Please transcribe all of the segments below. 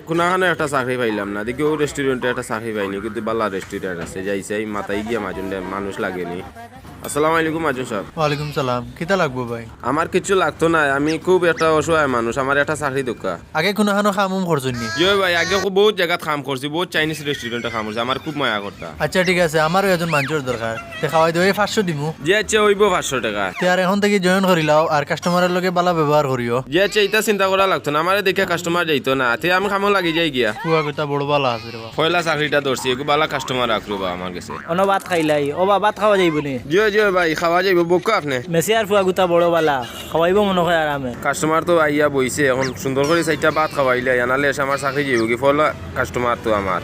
কোনাখানে একটা চাকরি পাইলাম না, দেখি ও রেস্টুরেন্টে একটা চাকরি পাইনি, কিন্তু বালা রেস্টুরেন্ট আছে, যাইছে মাথায় গিয়া মাজন মানুষ লাগেনি। আসসালামু আলাইকুম মাজন সাহেব। ওয়ালাইকুম সালাম, কিতা লাগবো ভাই? আমার কিছু লাগতো না, আমি খুব একটা অসহায় মানুষ, আমার একটা চাকরি দরকার। আগে কোনো হানো খামুম করছুননি? জিও ভাই, আগে খুব বহুত জায়গাত কাম করছি, বহুত চাইনিজ রেস্টুরেন্টে কাম করছি, আমার খুব মায়া করতা। আচ্ছা ঠিক আছে, আমারও এজন মানুষের দরকার, তে খাওয়াই দেওয়া 500 দিমু। যে আছে হইব 500 টাকা। তে আর এখন থেকে জয়েন করিলাও আর কাস্টমারের লগে বালা ব্যবহার করিও। যে আছে এটা চিন্তা করা লাগতো না, আমারে দেখে কাস্টমার যাইতো না, তে আমি খামো লাগি যাই গিয়া। পুয়া কথা বড় বালা আছে রে বাবা। পয়লা চাকরিটা ধরছি, এগু বালা কাস্টমার রাখলো বা আমার কাছে। অন ভাত খাইলাই ও বা ভাত খাওয়া যাইব নি? জিও জিও ভাই, খাওয়া যাইব বকো আপনি। মেসিয়ার ফুয়া গুতা বড় বালা খাওয়াইব মনে হয় আরামে। কাস্টমার তো আইয়া বইছে, এখন সুন্দর করে চাইটা ভাত খাওয়াইলে আনালে এসে আমার চাকরি যাইব কি, ফলা কাস্টমার তো আমার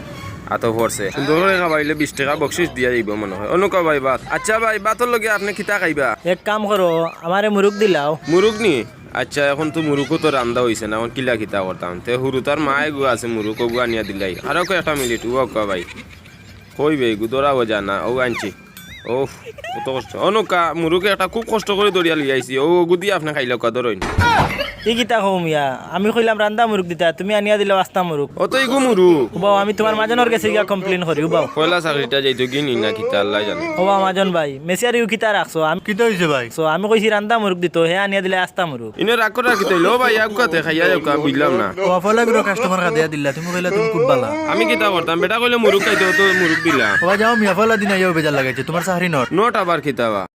আত পড়ছে, সুন্দর করে খাওয়াইলে 20 টাকা বকশিস দিয়া যাইব মনে হয়। অনুকা ভাই ভাত। আচ্ছা ভাই, ভাতর লগে আপনি কিতা খাইবা? এক কাম করো, আমারে মুরুক দিলাও। মুরুগ নি? আচ্ছা, এখন তো মুরুকও তো রান্দা হইছে না, এখন কিলা কিতা করতাম, তে হুরু তার মায়ে গু আছে, মুরুক ও গু আনিয়া দিলাই। আরো কয়েকটা মিনিট ও ভাই কইবে গু দৌড়াবো জানা, ও আনছি। ও কত কষ্ট। অনুকা মুরুকে একটা খুব কষ্ট করে দৌড়িয়া লই আইছি, ও গু দিয়ে আপনি খাইলে কত রইন। ই কিতা কও মিয়া, আমি কইলাম রান্দা মুরুক দিতা, তুমি আনিয়া দিলে আস্তা মুরুক। ও তো ইগু মুরুক। বাও আমি তোমার মাজনের কাছে গিয়া কমপ্লেইন করি বাও। পয়লা চাকরিটা যাইতো গিনি না কিতা আল্লাহ জানে। ও মাজন ভাই, মেসিয়ার ইউ কিতা রাখছো? আমি কিতা হইছে ভাই? আমি কইছি রান্দা মুরুক দিত, হে আনিয়া দিলে আস্তা মুরুক। ইনে রাগ করে রাখি তৈল ভাই, আগাতে খাইয়া যাও, বুঝলাম না। ওয়াফলা গুলো কাস্টমার খাদিয়া দিলা, তুমি কইলা তুমি খুব বালা। আমি কিতা করতাম, বেটা কইলে মুরুক খাইতে, তো মুরুক দিলাম। ওয়া যাও মিয়া ফলা দিন আইও বেজার লাগাইছে, তোমার চাকরি নট। নোট আবার কিতাবা।